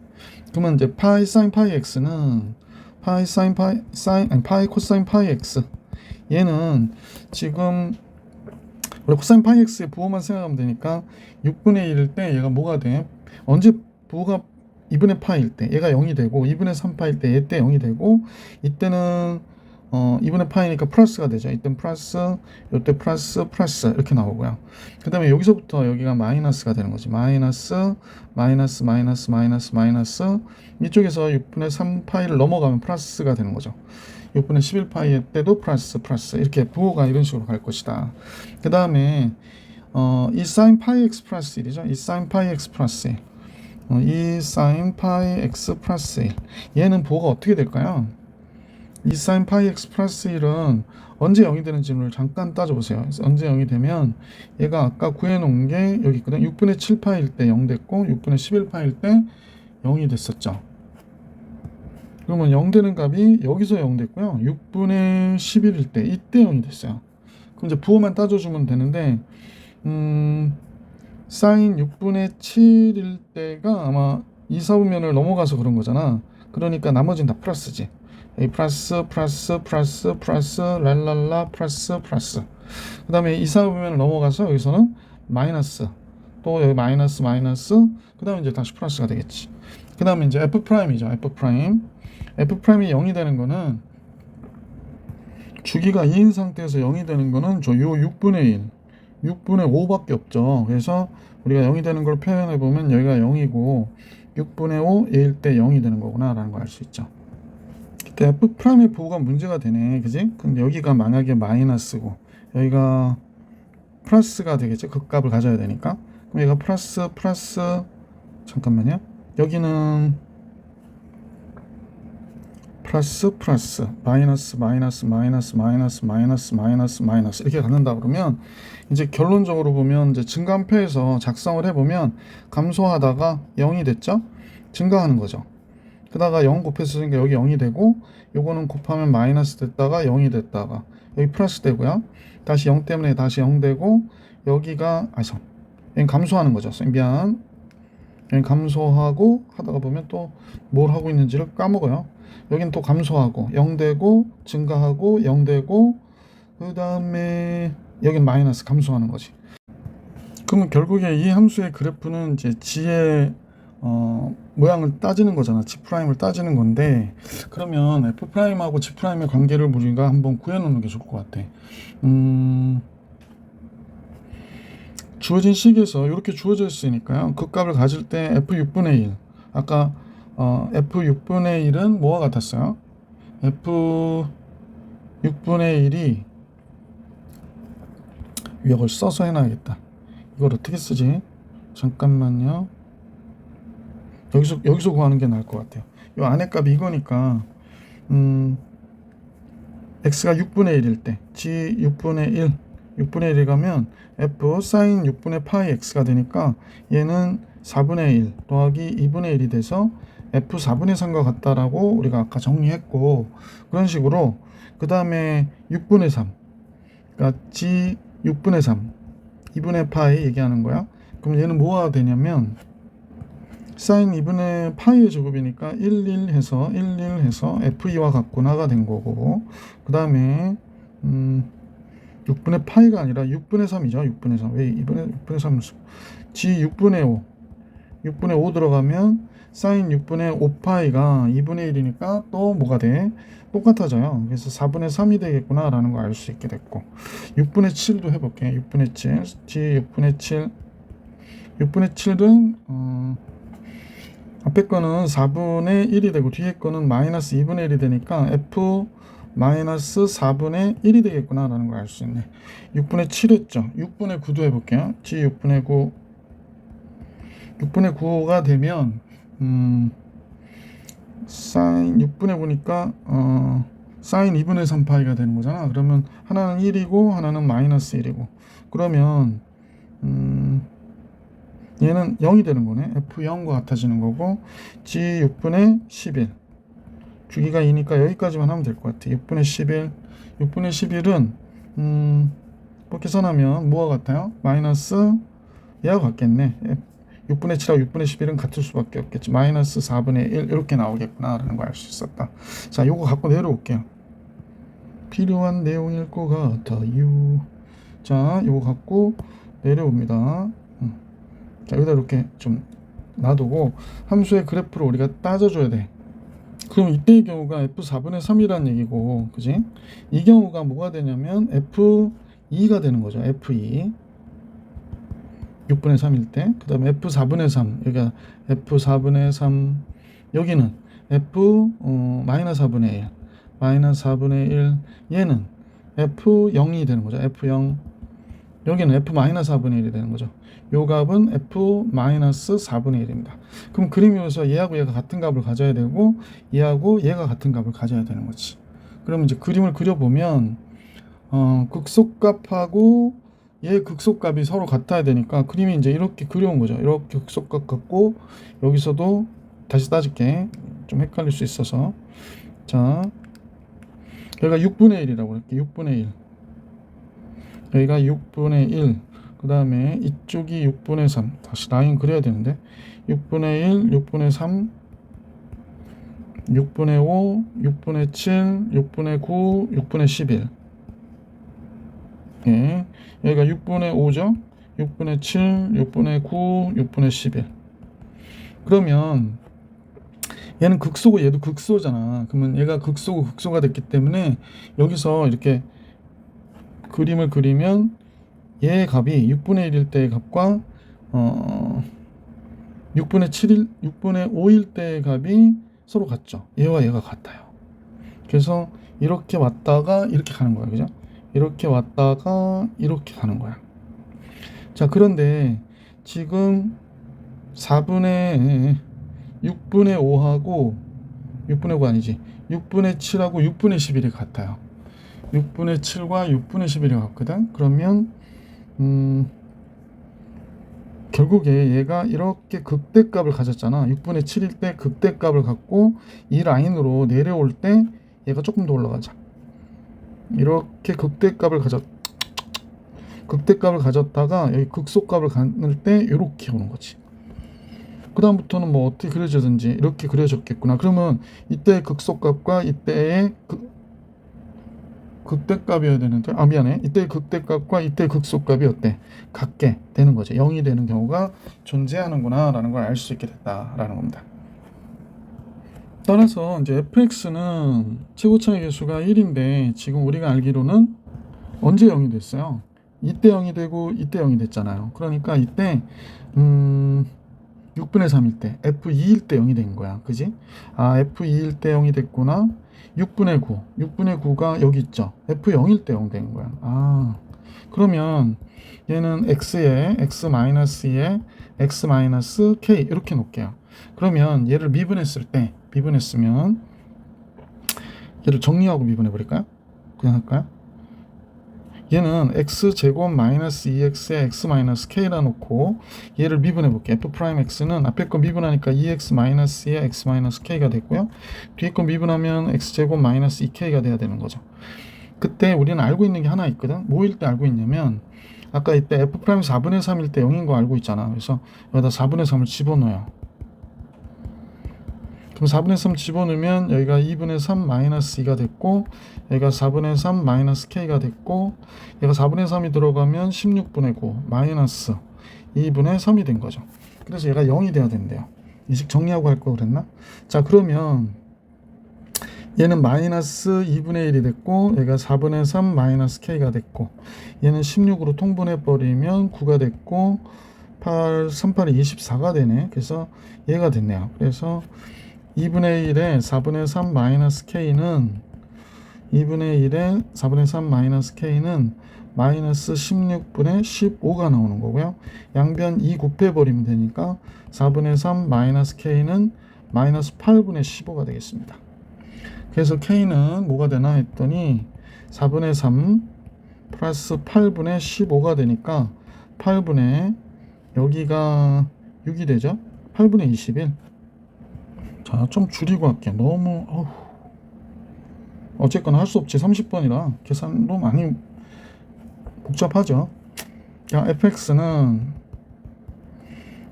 그러면 이제 파이 사인 파이 x는 파이 코사인 파이 x. 얘는 지금 우리 코사인 파이 x의 부호만 생각하면 되니까 6분의 1일 때 얘가 뭐가 돼? 언제 부호가 2분의 파일 때 얘가 0이 되고, 2분의 3파일 때 얘 때 0이 되고, 이때는 2분의 파이니까 플러스가 되죠. 이때는 플러스, 이때 플러스 이렇게 나오고요. 그 다음에 여기서부터 여기가 마이너스가 되는 거지. 마이너스 이쪽에서 6분의 3파이를 넘어가면 플러스가 되는 거죠. 6분의 11파이 때도 플러스 이렇게 부호가 이런 식으로 갈 것이다. 그 다음에 이 sin 파이 x 플러스 1이죠. 이 sin 파이 x 플러스 1, 이 sin 파이 x 플러스 1, 얘는 부호가 어떻게 될까요? 이 sin 파이 x 플러스 1은 언제 0이 되는지를 잠깐 따져보세요. 그래서 언제 0이 되면 얘가 아까 구해놓은 게 여기 있거든. 6분의 7파일 때 0 됐고 6분의 11파일 때 0이 됐었죠. 그러면 0 되는 값이 여기서 0 됐고요. 6분의 11일 때 이때 0이 됐어요. 그럼 이제 부호만 따져주면 되는데 사인 6분의 7일 때가 아마 2, 4분면을 넘어가서 그런 거잖아. 그러니까 나머지는 다 플러스지. 여기 플러스 랄랄라 플러스 그 다음에 2, 4분면을 넘어가서 여기서는 마이너스, 또 여기 마이너스 그 다음에 이제 다시 플러스가 되겠지. 그 다음에 이제 F'이죠. F'이 0이 되는 거는 주기가 2인 상태에서 0이 되는 거는 저 요 6분의 1 6분의 5밖에 없죠. 그래서 우리가 0이 되는 걸 표현해 보면 여기가 0이고 6분의 5 얘일 때 0이 되는 거구나 라는 걸 알 수 있죠. 그때 F'의 부호가 문제가 되네, 그지? 근데 여기가 만약에 마이너스고 여기가 플러스가 되겠죠. 그 값을 가져야 되니까. 그럼 얘가 플러스 잠깐만요. 여기는 플러스 마이너스 이렇게 갖는다 그러면 이제 결론적으로 보면 이제 증가함표에서 작성을 해보면 감소하다가 0이 됐죠? 증가하는 거죠. 그다가 0 곱했으니까 여기 0이 되고 요거는 곱하면 마이너스 됐다가 0이 됐다가 여기 플러스 되고요. 다시 0 때문에 다시 0 되고 여기가 여기 감소하는 거죠. 미안. 여기 감소하고 하다가 보면 또 뭘 하고 있는지를 까먹어요. 여긴 또 감소하고 0 되고 증가하고 0 되고 그 다음에 여긴 마이너스 감소하는 거지. 그러면 결국에 이 함수의 그래프는 이제 g의 모양을 따지는 거잖아. G'을 따지는 건데 그러면 F'하고 G'의 관계를 우리가 한번 구해놓는 게 좋을 것 같아. 주어진 식에서 이렇게 주어져 있으니까요. 그 값을 가질 때 F6분의 1 아까 F6분의 1은 뭐와 같았어요? F6분의 1이 이걸 써서 해놔야겠다. 이걸 어떻게 쓰지? 잠깐만요. 여기서 구하는 게 나을 것 같아요. 이 안에 값이 이거니까 x가 6분의 1일 때 g 6분의 1에 가면 f 사인 6분의 파이 x가 되니까 얘는 4분의 1 더하기 2분의 1이 돼서 f 4분의 3과 같다라고 우리가 아까 정리했고 그런 식으로 그 다음에 6분의 3 그러니까 g 6분의 3 2분의 파이 얘기하는 거야. 그럼 얘는 뭐가 되냐면 사인 2분의 파이의 제곱이니까 11 해서 f2와 같구나가 된 거고 그 다음에 6분의 파이가 아니라 6분의 3이죠. 6분의 3. 왜 6분의 3? g 6분의 5 들어가면 사인 6분의 5파이가 2분의 1이니까 또 뭐가 돼? 똑같아져요. 그래서 4분의 3이 되겠구나 라는 걸 알 수 있게 됐고 6분의 7도 해볼게. 6분의 7 g 6분의 7은 앞에 거는 4분의 1이 되고 뒤에 거는 마이너스 2분의 1이 되니까 f 마이너스 4분의 1이 되겠구나 라는 걸 알 수 있네. 6분의 7 했죠. 6분의 9도 해볼게요. g 6분의 9가 되면 사인 6분의 9니까 사인 2분의 3파이가 되는 거잖아. 그러면 하나는 1이고 하나는 마이너스 1이고 그러면 얘는 0이 되는 거네. F0과 같아지는 거고 G 6분의 11 주기가 2니까 여기까지만 하면 될 것 같아. 6분의 11은 뭐 계산하면 뭐와 같아요? 마이너스 얘와 같겠네. 6분의 7하고 6분의 11은 같을 수밖에 없겠지. 마이너스 4분의 1 이렇게 나오겠구나 라는 걸 알 수 있었다. 자, 요거 갖고 내려올게요. 필요한 내용일 것 같아요. 자, 요거 갖고 내려옵니다. 자, 여기다 이렇게 좀 놔두고 함수의 그래프를 우리가 따져줘야 돼. 그럼 이때의 경우가 f4분의 3이라는 얘기고, 그지? 이 경우가 뭐가 되냐면 f2가 되는 거죠. f2 6분의 3일 때. 그 다음에 f4분의 3 여기가 f4분의 3 여기는 f 마이너스 4분의 1 마이너스 4분의 1 얘는 f0이 되는 거죠. f0 여기는 f 마이너스 4분의 1이 되는 거죠. 요 값은 f 마이너스 4분의 1입니다. 그럼 그림에서 얘하고 얘가 같은 값을 가져야 되고 얘하고 얘가 같은 값을 가져야 되는 거지. 그러면 이제 그림을 그려보면 극속값하고 얘 극속값이 서로 같아야 되니까 그림이 이제 이렇게 그려온 거죠. 이렇게 극속값 같고 여기서도 다시 따질게. 좀 헷갈릴 수 있어서. 자, 여기가 6분의 1이라고 할게요. 6분의 1. 여기가 6분의 1. 그 다음에 이쪽이 6분의 3. 다시 라인 그려야 되는데 6분의 1, 6분의 3, 6분의 5, 6분의 7, 6분의 9, 6분의 11. 예. 여기가 6분의 5죠. 6분의 7, 6분의 9, 6분의 11. 그러면 얘는 극소고 얘도 극소잖아. 그러면 얘가 극소고 극소가 됐기 때문에 여기서 이렇게 그림을 그리면 얘의 값이 6분의 1일 때의 값과 6분의 7일, 6분의 5일 때의 값이 서로 같죠. 얘와 얘가 같아요. 그래서 이렇게 왔다가 이렇게 가는 거야. 그죠? 이렇게 왔다가 이렇게 가는 거야. 자, 그런데 지금 6분의 5하고 6분의 5 아니지. 6분의 7하고 6분의 11이 같아요. 6분의 7과 6분의 11이 같거든. 그러면 결국에 얘가 이렇게 극대값을 가졌잖아. 6분의 7일 때 극대값을 갖고 이 라인으로 내려올 때 얘가 조금 더 올라가자. 이렇게 극대값을 가졌다가 여기 극소값을 갖을 때 이렇게 오는 거지. 그 다음부터는 뭐 어떻게 그려지든지 이렇게 그려졌겠구나. 그러면 이때의 극소값과 이때의 극대값이어야 되는데, 미안해. 이때의 극대값과 이때의 극소값이 어때? 같게 되는 거죠. 0이 되는 경우가 존재하는구나 라는 걸 알 수 있게 됐다라는 겁니다. 따라서 이제 fx는 최고차의 개수가 1인데 지금 우리가 알기로는 언제 0이 됐어요? 이때 0이 되고 이때 0이 됐잖아요. 그러니까 이때 6분의 3일 때 f2일 때 0이 된 거야. 그지? f2일 때 0이 됐구나. 6분의 9가 여기 있죠. f0일 때 0 된 거야. 그러면 얘는 x에 x-2에 x-k 이렇게 놓을게요. 그러면 얘를 미분했으면 얘를 정리하고 미분해 버릴까요? 그냥 할까요? 얘는 x제곱 마이너스 2x에 x 마이너스 k라 놓고 얘를 미분해 볼게요. f'x는 앞에 거 미분하니까 2x 마이너스 2에 x 마이너스 k가 됐고요. 뒤에 거 미분하면 x제곱 마이너스 2k가 돼야 되는 거죠. 그때 우리는 알고 있는 게 하나 있거든. 뭐일 때 알고 있냐면 아까 이때 f' 4분의 3일 때 0인 거 알고 있잖아. 그래서 여기다 4분의 3을 집어넣어요. 그럼 4분의 3 집어넣으면 여기가 2분의 3 마이너스 2가 됐고 여기가 4분의 3 마이너스 k가 됐고 얘가 4분의 3이 들어가면 16분의 9 마이너스 2분의 3이 된 거죠. 그래서 얘가 0이 돼야 된대요. 이식 정리하고 할 거 그랬나? 자, 그러면 얘는 마이너스 2분의 1이 됐고 얘가 4분의 3 마이너스 k가 됐고 얘는 16으로 통분해 버리면 9가 됐고 3, 8이 24가 되네. 그래서 얘가 됐네요. 그래서 2분의 1에 4분의 3 마이너스 k는 2분의 1에 4분의 3 마이너스 k는 마이너스 16분의 15가 나오는 거고요. 양변 2 곱해버리면 되니까 4분의 3 마이너스 k는 마이너스 8분의 15가 되겠습니다. 그래서 k는 뭐가 되나 했더니 4분의 3 플러스 8분의 15가 되니까 8분의 여기가 6이 되죠. 8분의 21. 자, 좀 줄이고 할게. 너무 어쨌거나 할 수 없지. 30번이라 계산도 많이 복잡하죠. 자, fx는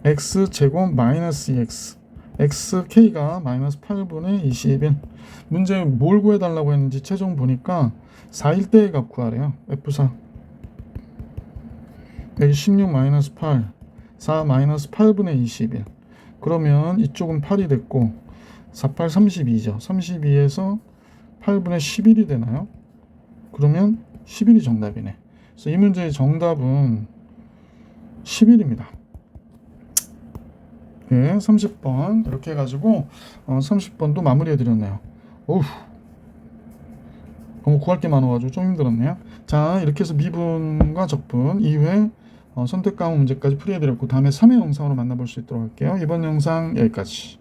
x제곱 마이너스 2x xk가 마이너스 8분의 21. 문제 뭘 구해달라고 했는지 최종 보니까 4일 때의 값 구하래요. f4 여기 16 마이너스 8 4 마이너스 8분의 21. 그러면 이쪽은 8이 됐고 4, 8, 32죠. 32에서 8분의 11이 되나요? 그러면 11이 정답이네. 그래서 이 문제의 정답은 11입니다. 네, 30번 이렇게 해가지고 30번도 마무리해드렸네요. 어후, 너무 구할 게 많아가지고 좀 힘들었네요. 자, 이렇게 해서 미분과 적분 2회 선택 과목 문제까지 풀이해드렸고 다음에 3회 영상으로 만나볼 수 있도록 할게요. 이번 영상 여기까지.